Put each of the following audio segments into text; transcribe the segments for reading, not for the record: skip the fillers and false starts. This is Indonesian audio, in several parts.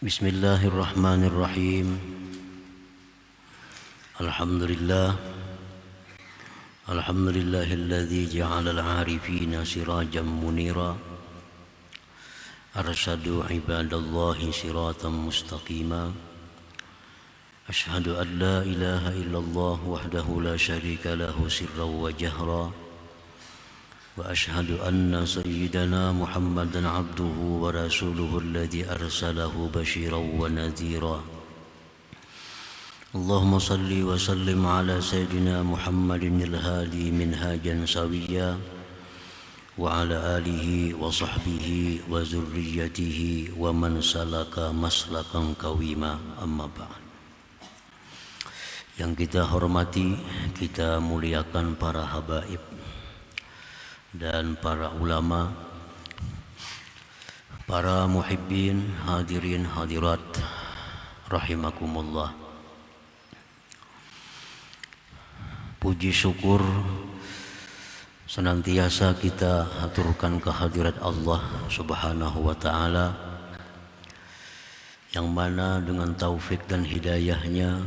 Bismillahirrahmanirrahim. Alhamdulillah. Alhamdulillahilladzi ja'alal 'arifina sirajan munira. Arsyadu ibadallahi siratan mustaqima. Ashhadu an la ilaha illallah wahdahu la syarika lahu sirran wa jahra. Wa ashhadu anna sayyidana Muhammadan abduhu wa rasuluhu alladzi arsalahu basyiran wa nadhira. Allahumma salli wa sallim ala sayyidina Muhammadin al-hadi minhajan sawiyya wa ala alihi wa sahbihi wa zurriyyatihi wa man salaka maslakan qawima, amma ba'd. Yang kita hormati, kita muliakan para habaib dan para ulama, para muhibbin, hadirin hadirat rahimakumullah. Puji syukur senantiasa kita haturkan kehadirat Allah Subhanahu wa ta'ala, yang mana dengan taufik dan hidayahnya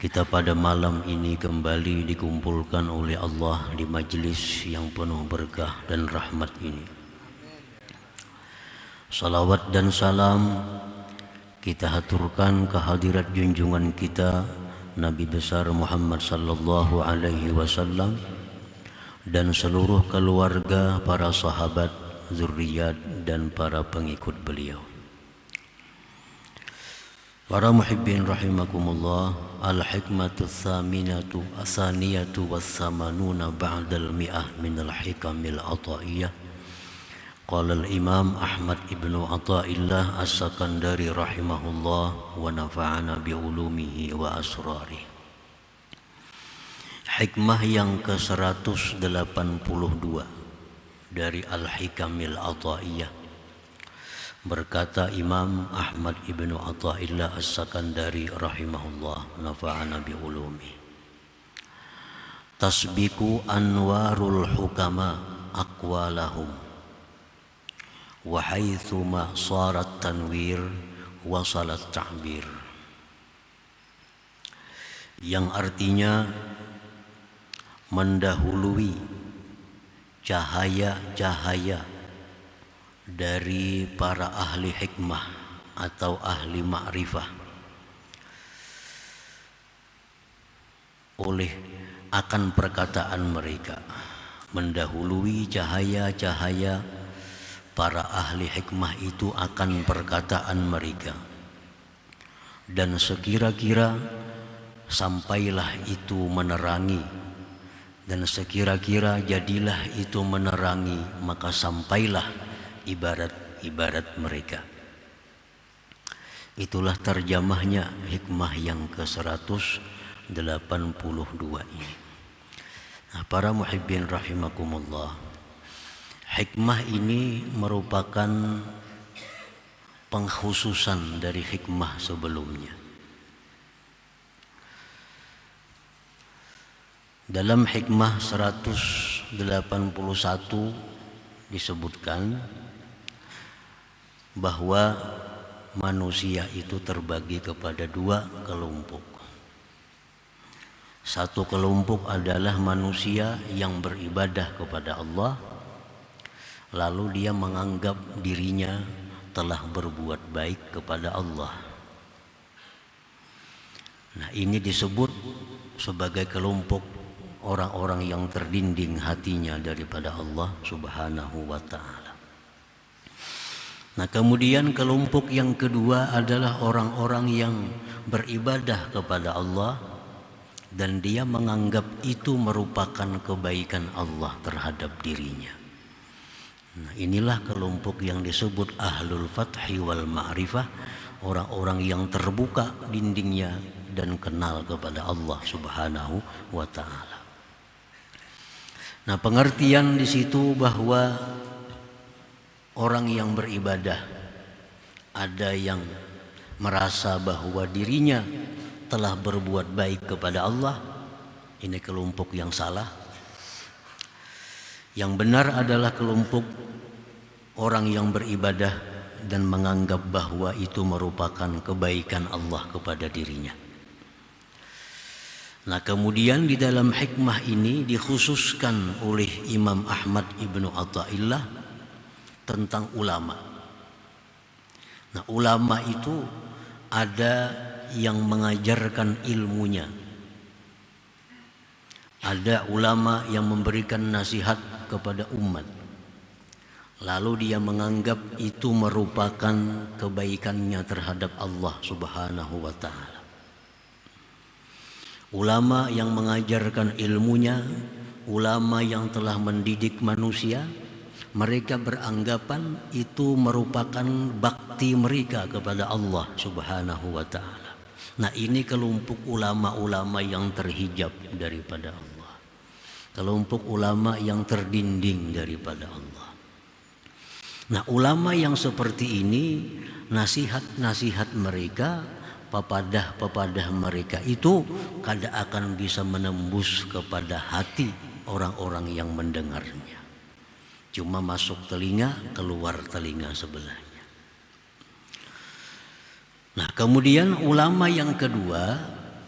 kita pada malam ini kembali dikumpulkan oleh Allah di majlis yang penuh berkah dan rahmat ini. Salawat dan salam kita haturkan kehadirat junjungan kita Nabi besar Muhammad sallallahu alaihi wasallam dan seluruh keluarga, para sahabat, zuriat dan para pengikut beliau. Para muhibbin rahimakumullah, al-hikmatu tsaminatu asaniyatu was-samanuna ba'dal mi'ah minal hikamil ataiyah. Qala al-imam Ahmad ibnu Athaillah as-Sakandari rahimahullah wa nafa'ana bi'ulumihi wa asrarih. Hikmah yang ke-182 dari Al-Hikamil Athaiyah. Berkata Imam Ahmad ibnu Athaillah as-Sakandari rahimahullah, nafa'ana bi'ulumi. Tasbiku anwarul hukama aqwalahum, wa haitsu ma sarat tanwir wasalat ta'bir. Yang artinya mendahului cahaya-cahaya dari para ahli hikmah atau ahli ma'rifah oleh akan perkataan mereka, mendahului cahaya-cahaya para ahli hikmah itu akan perkataan mereka, dan sekira-kira sampailah itu menerangi, dan sekira-kira jadilah itu menerangi, maka sampailah ibarat-ibarat mereka. Itulah terjemahnya hikmah yang ke-182 ini. Nah, para muhibbin rahimakumullah, hikmah ini merupakan pengkhususan dari hikmah sebelumnya. Dalam hikmah 181 disebutkan bahwa manusia itu terbagi kepada dua kelompok. Satu kelompok adalah manusia yang beribadah kepada Allah, lalu dia menganggap dirinya telah berbuat baik kepada Allah. Nah, ini disebut sebagai kelompok orang-orang yang terdinding hatinya daripada Allah Subhanahu wa ta'ala. Nah, kemudian kelompok yang kedua adalah orang-orang yang beribadah kepada Allah dan dia menganggap itu merupakan kebaikan Allah terhadap dirinya. Nah, inilah kelompok yang disebut ahlul fathi wal ma'rifah, orang-orang yang terbuka dindingnya dan kenal kepada Allah Subhanahu wa ta'ala. Nah, pengertian di situ bahwa orang yang beribadah, ada yang merasa bahwa dirinya telah berbuat baik kepada Allah, ini kelompok yang salah. Yang benar adalah kelompok orang yang beribadah dan menganggap bahwa itu merupakan kebaikan Allah kepada dirinya. Nah, kemudian di dalam hikmah ini dikhususkan oleh Imam Ahmad Ibnu Athaillah tentang ulama. Nah, ulama itu ada yang mengajarkan ilmunya, ada ulama yang memberikan nasihat kepada umat, lalu dia menganggap itu merupakan kebaikannya terhadap Allah Subhanahu wa ta'ala. Ulama yang mengajarkan ilmunya, ulama yang telah mendidik manusia, mereka beranggapan itu merupakan bakti mereka kepada Allah Subhanahu wa ta'ala. Nah, ini kelompok ulama-ulama yang terhijab daripada Allah, kelompok ulama yang terdinding daripada Allah. Nah, ulama yang seperti ini, nasihat-nasihat mereka, pepadah-pepadah mereka itu kada akan bisa menembus kepada hati orang-orang yang mendengarnya. Cuma masuk telinga, keluar telinga sebelahnya. Nah, kemudian ulama yang kedua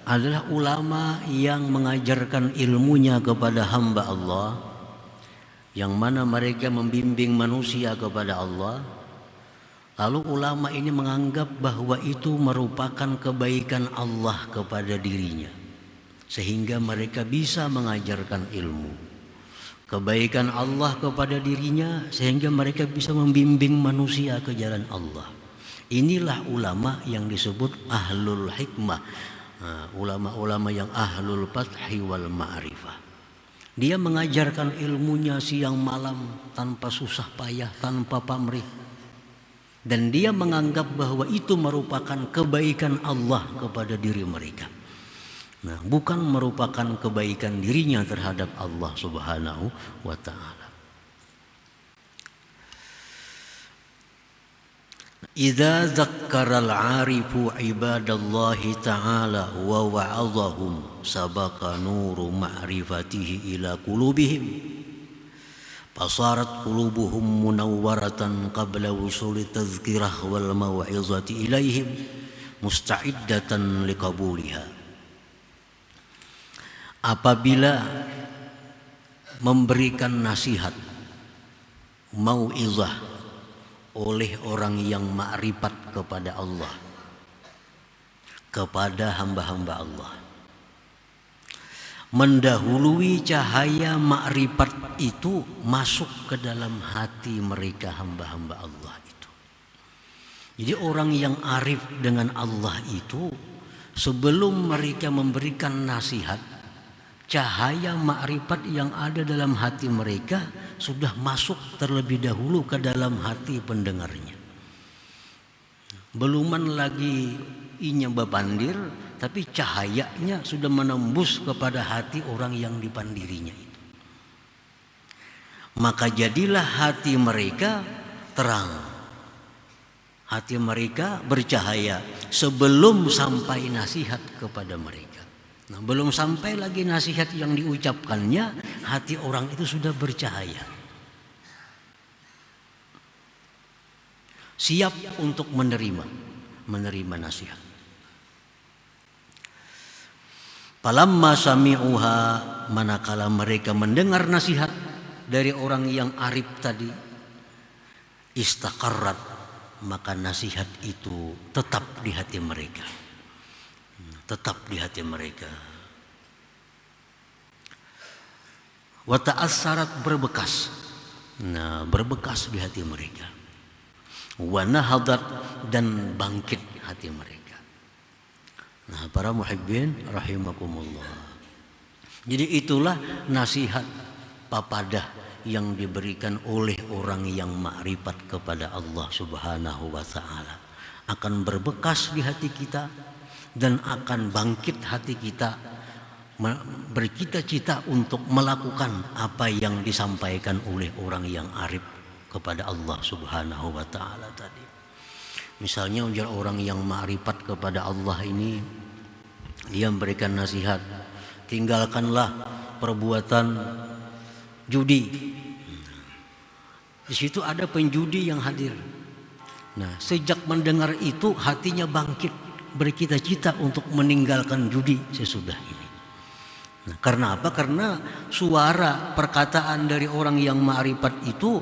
adalah ulama yang mengajarkan ilmunya kepada hamba Allah, yang mana mereka membimbing manusia kepada Allah. Lalu ulama ini menganggap bahwa itu merupakan kebaikan Allah kepada dirinya, sehingga mereka bisa mengajarkan ilmu. Kebaikan Allah kepada dirinya sehingga mereka bisa membimbing manusia ke jalan Allah. Inilah ulama yang disebut ahlul hikmah, ulama-ulama yang ahlul fathi wal ma'rifah. Dia mengajarkan ilmunya siang malam tanpa susah payah, tanpa pamrih. Dan dia menganggap bahwa itu merupakan kebaikan Allah kepada diri mereka. Nah, bukan merupakan kebaikan dirinya terhadap Allah Subhanahu wa ta'ala. Idza zakkara al-'arifu ibadallahi ta'ala wa wa'adhahum sabaqa nuru ma'rifatihi ila qulubihim fasarat qulubuhum munawwaratan qabla wusuli tazkirah wal mau'izati ilaihim musta'iddatan liqabuliha. Apabila memberikan nasihat, mau'izah oleh orang yang makrifat kepada Allah, kepada hamba-hamba Allah, mendahului cahaya makrifat itu masuk ke dalam hati mereka hamba-hamba Allah itu. Jadi orang yang arif dengan Allah itu, sebelum mereka memberikan nasihat, cahaya makrifat yang ada dalam hati mereka sudah masuk terlebih dahulu ke dalam hati pendengarnya. Beluman lagi inya babandir, tapi cahayanya sudah menembus kepada hati orang yang dipandirinya itu. Maka jadilah hati mereka terang, hati mereka bercahaya sebelum sampai nasihat kepada mereka. Nah, belum sampai lagi nasihat yang diucapkannya, hati orang itu sudah bercahaya, siap untuk menerima nasihat. Falamma sami'uha, manakala mereka mendengar nasihat dari orang yang arif tadi, istaqarrat, maka nasihat itu tetap di hati mereka. Tetap di hati mereka. Wa ta'assarat, berbekas. Nah, berbekas di hati mereka. Wa nahadat, dan bangkit hati mereka. Nah, para muhibbin rahimakumullah. Jadi itulah nasihat papadah yang diberikan oleh orang yang makrifat kepada Allah Subhanahu wa ta'ala. Akan berbekas di hati kita dan akan bangkit hati kita, bercita-cita untuk melakukan apa yang disampaikan oleh orang yang arif kepada Allah Subhanahu wa ta'ala tadi. Misalnya orang yang ma'rifat kepada Allah ini, dia memberikan nasihat, tinggalkanlah perbuatan judi. Di situ ada penjudi yang hadir. Nah, sejak mendengar itu hatinya bangkit, bercita-cita untuk meninggalkan judi sesudah ini. Nah, karena apa? Karena suara perkataan dari orang yang ma'rifat itu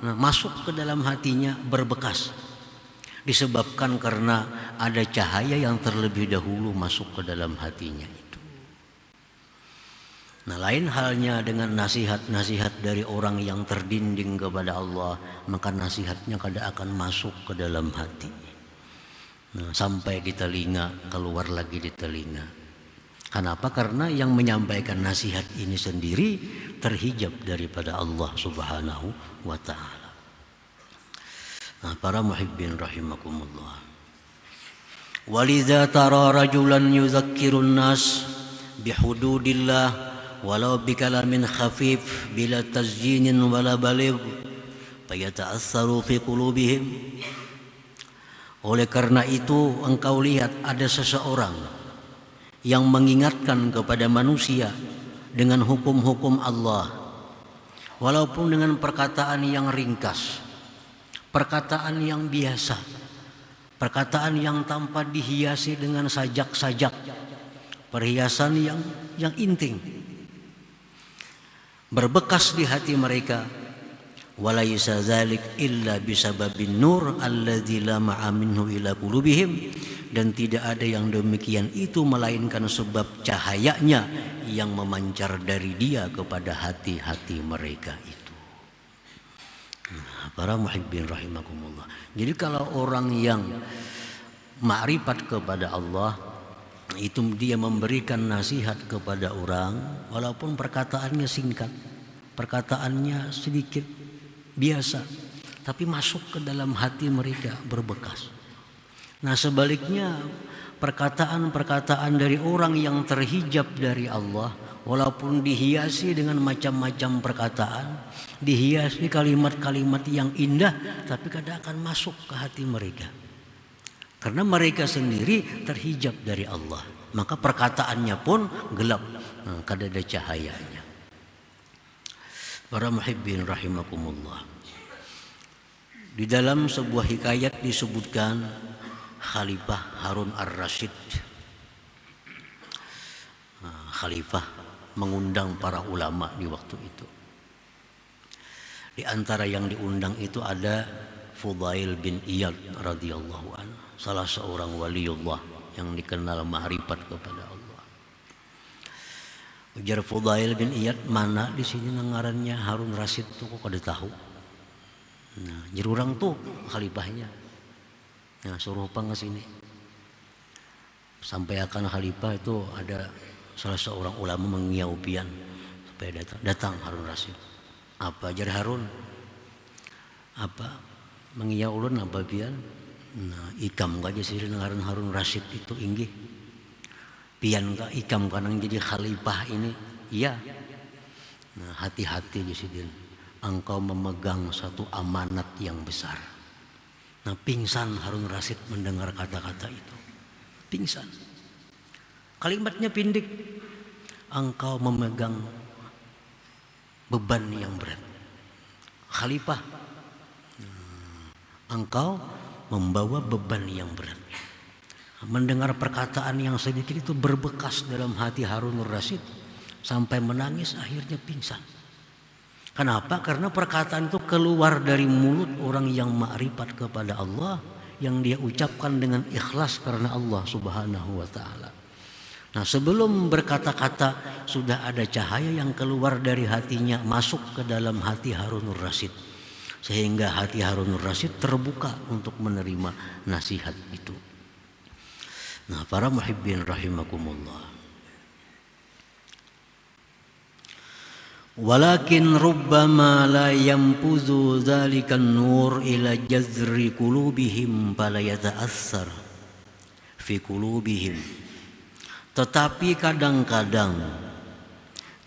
masuk ke dalam hatinya, berbekas. Disebabkan karena ada cahaya yang terlebih dahulu masuk ke dalam hatinya itu. Nah, lain halnya dengan nasihat-nasihat dari orang yang terdinding kepada Allah, maka nasihatnya kada akan masuk ke dalam hati. Nah, sampai di telinga, keluar lagi di telinga. Kenapa? Karena yang menyampaikan nasihat ini sendiri terhijab daripada Allah Subhanahu wa ta'ala. Nah, para muhibbin rahimakumullah. Walidha tara rajulan yuzakkirun nas bihududillah walau bikalamin khafif bila tazjinin wala baligh fayata'assaru fi qulubihim. Oleh karena itu engkau lihat ada seseorang yang mengingatkan kepada manusia dengan hukum-hukum Allah, walaupun dengan perkataan yang ringkas, perkataan yang biasa, perkataan yang tanpa dihiasi dengan sajak-sajak, perhiasan yang inting, berbekas di hati mereka. Walaysa dzalik illa bisababin nur alladzi lama'a minhu ila qulubihim, dan tidak ada yang demikian itu melainkan sebab cahayanya yang memancar dari dia kepada hati-hati mereka itu. Nah, para muhibbin rahimakumullah. Jadi kalau orang yang ma'rifat kepada Allah itu dia memberikan nasihat kepada orang walaupun perkataannya singkat, perkataannya sedikit, biasa, tapi masuk ke dalam hati mereka, berbekas. Nah, sebaliknya perkataan-perkataan dari orang yang terhijab dari Allah, walaupun dihiasi dengan macam-macam perkataan, dihiasi kalimat-kalimat yang indah, tapi kadang akan masuk ke hati mereka. Karena mereka sendiri terhijab dari Allah, maka perkataannya pun gelap, kada ada cahayanya. Para muhibbin rahimakumullah. Di dalam sebuah hikayat disebutkan Khalifah Harun ar-Rasyid. Khalifah mengundang para ulama di waktu itu. Di antara yang diundang itu ada Fudail bin Iyad radhiyallahu anhu, salah seorang waliullah yang dikenal ma'rifat kepada Allah. Ujar Fudail bin Iyad, mana di sini ngarannya Harun Rasyid tuh kok kada tahu. Nah, jerurang tuh khalifahnya. Nah, suruh pang ke sini. Sampai akan khalifah itu ada salah seorang ulama mengiau pian supaya datang Harun Rasyid. Apa ajar Harun? Apa mengiau ulun apa pian? Nah, ikam aja sih ngaran Harun Rasyid itu inggih. Pian ka ikam kanang jadi khalifah ini. Iya. Nah, hati-hati Jusidin. Engkau memegang satu amanat yang besar. Nah, pingsan Harun Rasyid mendengar kata-kata itu. Pingsan. Kalimatnya pindik. Engkau memegang beban yang berat. Khalifah. Engkau membawa beban yang berat. Mendengar perkataan yang sedikit itu berbekas dalam hati Harun Rasyid sampai menangis, akhirnya pingsan. Kenapa? Karena perkataan itu keluar dari mulut orang yang ma'rifat kepada Allah, yang dia ucapkan dengan ikhlas karena Allah Subhanahu wa ta'ala. Nah, sebelum berkata-kata sudah ada cahaya yang keluar dari hatinya masuk ke dalam hati Harun Rasyid, sehingga hati Harun Rasyid terbuka untuk menerima nasihat itu. Nah, para muhibbin rahimakumullah. Walakin rubbama la yanfuzu dzalikan nur ila jazri qulubihim fala yata'assar fi qulubihim. Tetapi kadang-kadang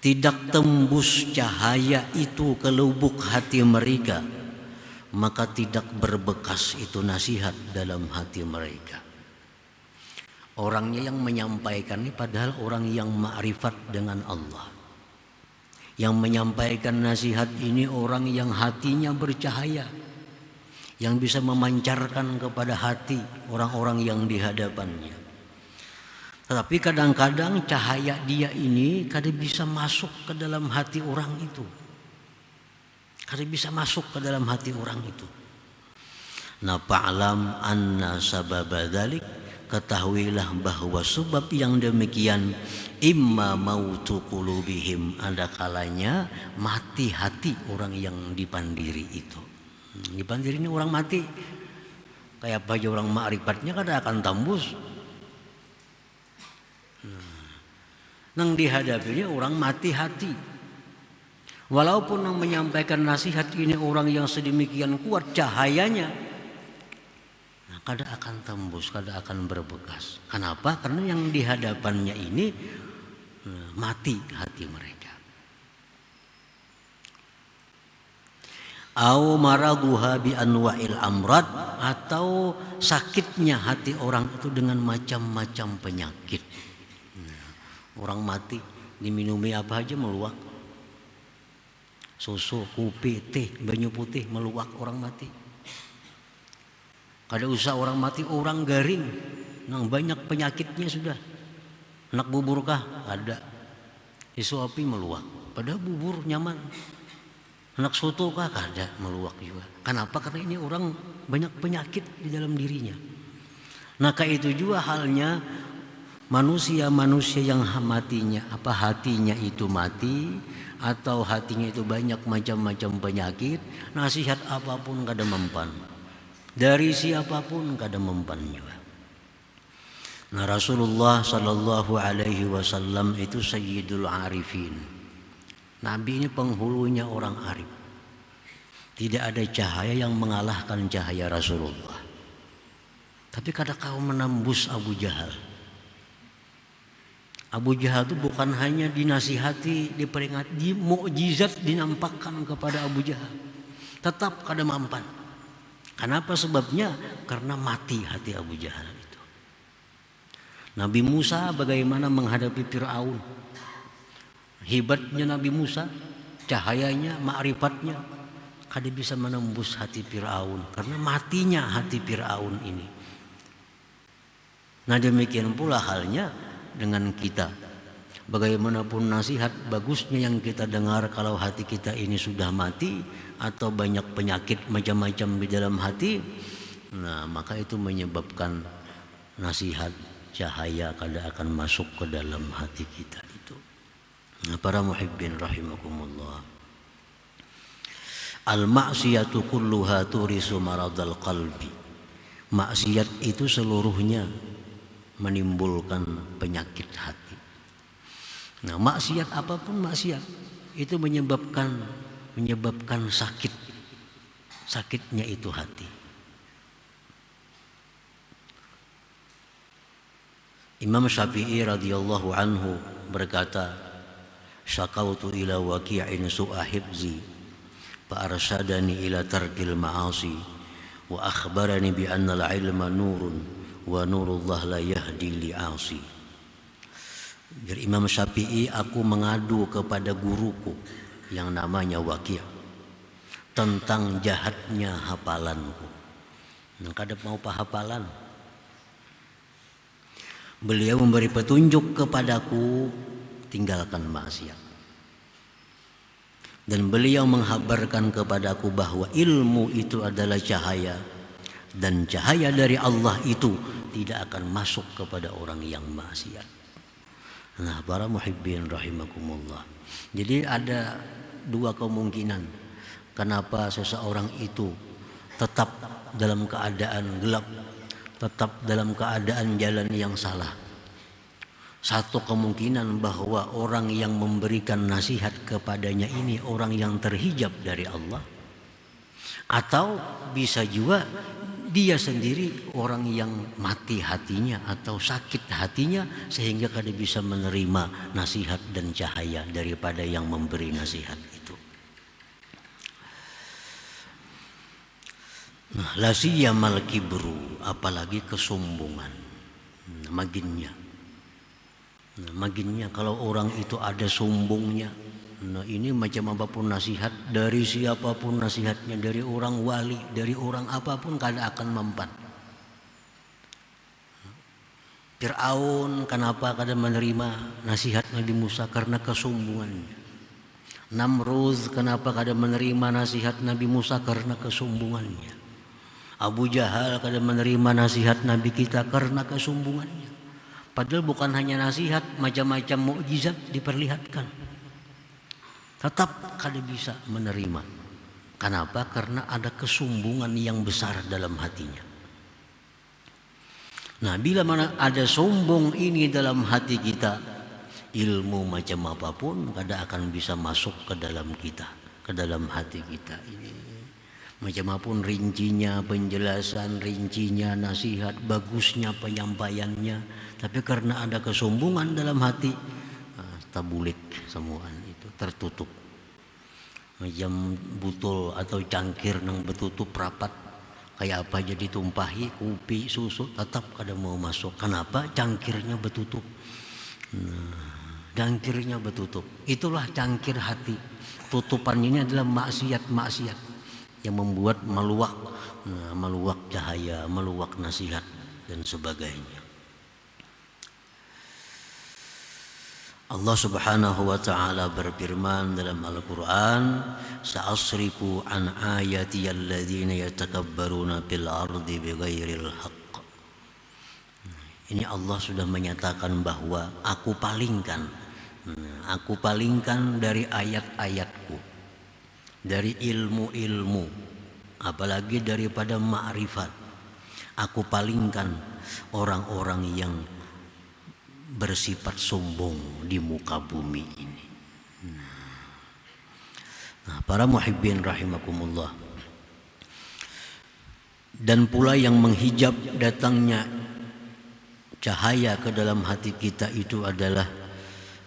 tidak tembus cahaya itu ke lubuk hati mereka, maka tidak berbekas itu nasihat dalam hati mereka. Orangnya yang menyampaikan ini padahal orang yang ma'rifat dengan Allah. Yang menyampaikan nasihat ini orang yang hatinya bercahaya, yang bisa memancarkan kepada hati orang-orang yang di hadapannya. Tetapi kadang-kadang cahaya dia ini kadang bisa masuk ke dalam hati orang itu. Kadang bisa masuk ke dalam hati orang itu. Nah, fa'lam anna sababa dzalik, ketahuilah bahwa sebab yang demikian imma mautu qulubihim, ada kalanya mati hati orang yang dipandiri itu. Dipandiri ini orang mati, kayak apa aja orang ma'rifatnya kada akan tembus. Nang dihadapinya orang mati hati. Walaupun yang menyampaikan nasihat ini orang yang sedemikian kuat cahayanya, nah, kada akan tembus, kada akan berbekas. Kenapa? Karena yang dihadapannya ini mati hati mereka. Au maraduha bi anwa'il amrad, atau sakitnya hati orang itu dengan macam-macam penyakit. Orang mati diminumi apa aja meluak. Susu, kopi, teh, banyu putih meluak orang mati. Kada usah orang mati, orang garing, nang banyak penyakitnya sudah. Anak bubur kah? Ada. Disuapi meluak. Padahal bubur nyaman. Anak soto kah? Kada, meluak juga. Kenapa? Karena ini orang banyak penyakit di dalam dirinya. Nah, kayak itu juga halnya manusia-manusia yang hatinya itu mati, atau hatinya itu banyak macam-macam penyakit, nasihat apapun kada mempan. Dari siapapun kada mempan juga. Nah, Rasulullah sallallahu alaihi wasallam itu sayyidul arifin. Nabi ini penghulunya orang arif. Tidak ada cahaya yang mengalahkan cahaya Rasulullah. Tapi kada kau menembus Abu Jahal. Abu Jahal itu bukan hanya dinasihati, diperingati, mukjizat dinampakkan kepada Abu Jahal. Tetap kada mampan. Kenapa sebabnya? Karena mati hati Abu Jahal itu. Nabi Musa bagaimana menghadapi Fir'aun? Hebatnya Nabi Musa, cahayanya, ma'rifatnya, kada bisa menembus hati Fir'aun karena matinya hati Fir'aun ini. Nah, demikian pula halnya dengan kita. Bagaimanapun nasihat bagusnya yang kita dengar, kalau hati kita ini sudah mati atau banyak penyakit macam-macam di dalam hati, nah maka itu menyebabkan nasihat cahaya kada akan masuk ke dalam hati kita itu. Nah, para muhibbin rahimakumullah, al-ma'siyatu kulluha turisu maradal qalbi. Maksiat itu seluruhnya menimbulkan penyakit hati. Nah, maksiat apapun maksiat itu menyebabkan sakitnya itu hati. Imam Syafi'i radhiyallahu anhu berkata, syakautu ila waqi'in su'a hifzi fa arsyadani ila tarkil ma'asi wa akhbarani bi anna al-ilma nurun wa nurullah la yahdi li'asi. Dari Imam Syafi'i, aku mengadu kepada guruku yang namanya Waqi' tentang jahatnya hafalanku. Nang kada mau hafalan. Beliau memberi petunjuk kepadaku, tinggalkan maksiat. Dan beliau menghabarkan kepadaku bahwa ilmu itu adalah cahaya, dan cahaya dari Allah itu tidak akan masuk kepada orang yang maksiat. Nah, para muhibbin rahimakumullah. Jadi ada dua kemungkinan kenapa seseorang itu tetap dalam keadaan gelap, tetap dalam keadaan jalan yang salah. Satu kemungkinan bahwa orang yang memberikan nasihat kepadanya ini orang yang terhijab dari Allah, atau bisa juga dia sendiri orang yang mati hatinya atau sakit hatinya sehingga kada bisa menerima nasihat dan cahaya daripada yang memberi nasihat itu. Nah, la siyamal kibru, apalagi kesombongan, maginnya. Nah, maginnya kalau orang itu ada sombongnya, Nah, ini macam apapun nasihat, dari siapapun nasihatnya, dari orang wali, dari orang apapun kada akan mempan. Fir'aun kenapa kada menerima nasihat Nabi Musa? Karena kesombongannya. Namrud kenapa kada menerima nasihat Nabi Musa? Karena kesombongannya. Abu Jahal kada menerima nasihat Nabi kita karena kesombongannya. Padahal bukan hanya nasihat, macam-macam mukjizat diperlihatkan. Tetap kada bisa menerima. Kenapa? Karena ada kesombongan yang besar dalam hatinya. Nah, bila mana ada sombong ini dalam hati kita, ilmu macam apapun kada akan bisa masuk ke dalam kita, ke dalam hati kita ini. Macam apapun rincinya, penjelasan rincinya, nasihat, bagusnya penyampaiannya, tapi karena ada kesombongan dalam hati, tabulik semuaan itu tertutup. Macam butul atau cangkir nang betutup rapat, kayak apa jadi tumpahi, kopi, susu, tetap kada mau masuk. Kenapa? Cangkirnya betutup. Cangkirnya betutup. Itulah cangkir hati. Tutupan ini adalah maksiat-maksiat yang membuat meluak cahaya, meluak nasihat dan sebagainya. Allah Subhanahu wa ta'ala berfirman dalam Al-Quran, sa'asrifu an ayati alladhina yatakabbaruna fil ardi bighairil haqq. Ini Allah sudah menyatakan bahwa aku palingkan dari ayat-ayatku, dari ilmu-ilmu, apalagi daripada ma'rifat. Aku palingkan orang-orang yang bersifat sombong di muka bumi ini. Nah, para muhibbin rahimakumullah. Dan pula yang menghijab datangnya cahaya ke dalam hati kita itu adalah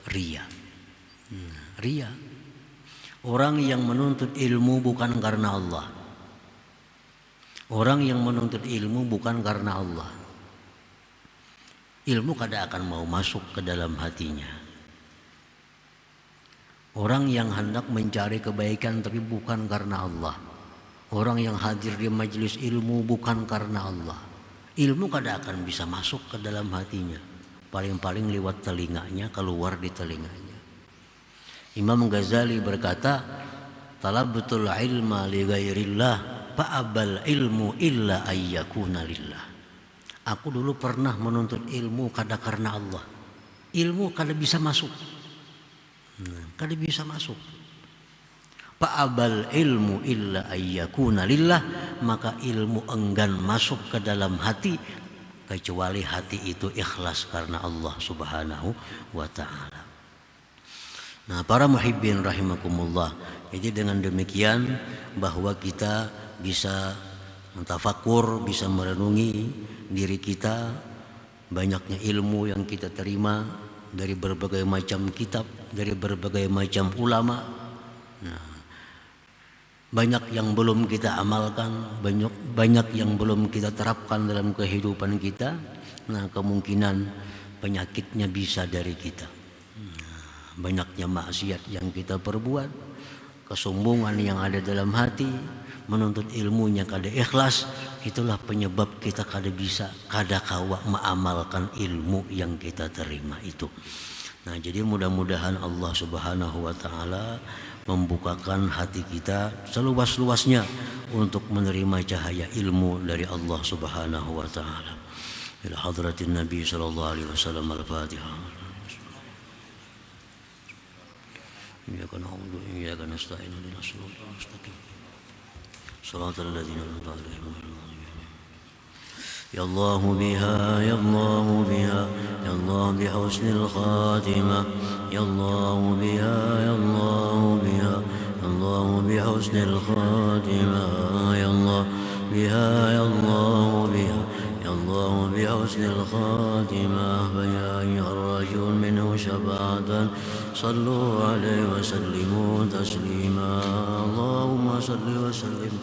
riya. Riya. Orang yang menuntut ilmu bukan karena Allah. Orang yang menuntut ilmu bukan karena Allah. Ilmu kada akan mau masuk ke dalam hatinya. Orang yang hendak mencari kebaikan tapi bukan karena Allah. Orang yang hadir di majelis ilmu bukan karena Allah. Ilmu kada akan bisa masuk ke dalam hatinya. Paling-paling lewat telinganya, keluar di telinganya. Imam Ghazali berkata, talabtul ilma li ghairillah fa'abal ilmu illa ayyakuna lillah. Aku dulu pernah menuntut ilmu kada karena Allah. Ilmu kada bisa masuk. Kada bisa masuk. Fa'abal ilmu illa ayyakuna lillah, maka ilmu enggan masuk ke dalam hati kecuali hati itu ikhlas karena Allah Subhanahu wa ta'ala. Nah, para muhibbin rahimakumullah. Jadi dengan demikian bahwa kita bisa mentafakur, bisa merenungi diri kita, banyaknya ilmu yang kita terima dari berbagai macam kitab, dari berbagai macam ulama. Nah, banyak yang belum kita amalkan, banyak yang belum kita terapkan dalam kehidupan kita. Nah, kemungkinan penyakitnya bisa dari kita. Banyaknya maksiat yang kita perbuat, kesombongan yang ada dalam hati, menuntut ilmunya kada ikhlas, itulah penyebab kita kada bisa, kada kawa mengamalkan ilmu yang kita terima itu. Nah, jadi mudah-mudahan Allah Subhanahu wa ta'ala membukakan hati kita seluas-luasnya untuk menerima cahaya ilmu dari Allah Subhanahu wa ta'ala. Ila hadratin Nabi sallallahu alaihi wasallam. Al-Fatihah. Iyyaka na'budu wa iyyaka nasta'in. Ihdinas siratal mustaqim. Shiratal ladzina an'amta 'alaihim. Ya Allah biha, ya Allah biha, ya Allah bihusnil khatimah. Ya Allah biha, ya Allah biha, ya Allah bihusnil khatimah. Ya Allah biha, ya Allah biha, ya Allah bihusnil khatimah. Ya ayyuhar rajul minhu syafa'atan, sallu alaihi wa sallimu taslima. Allahumma salli wa sallim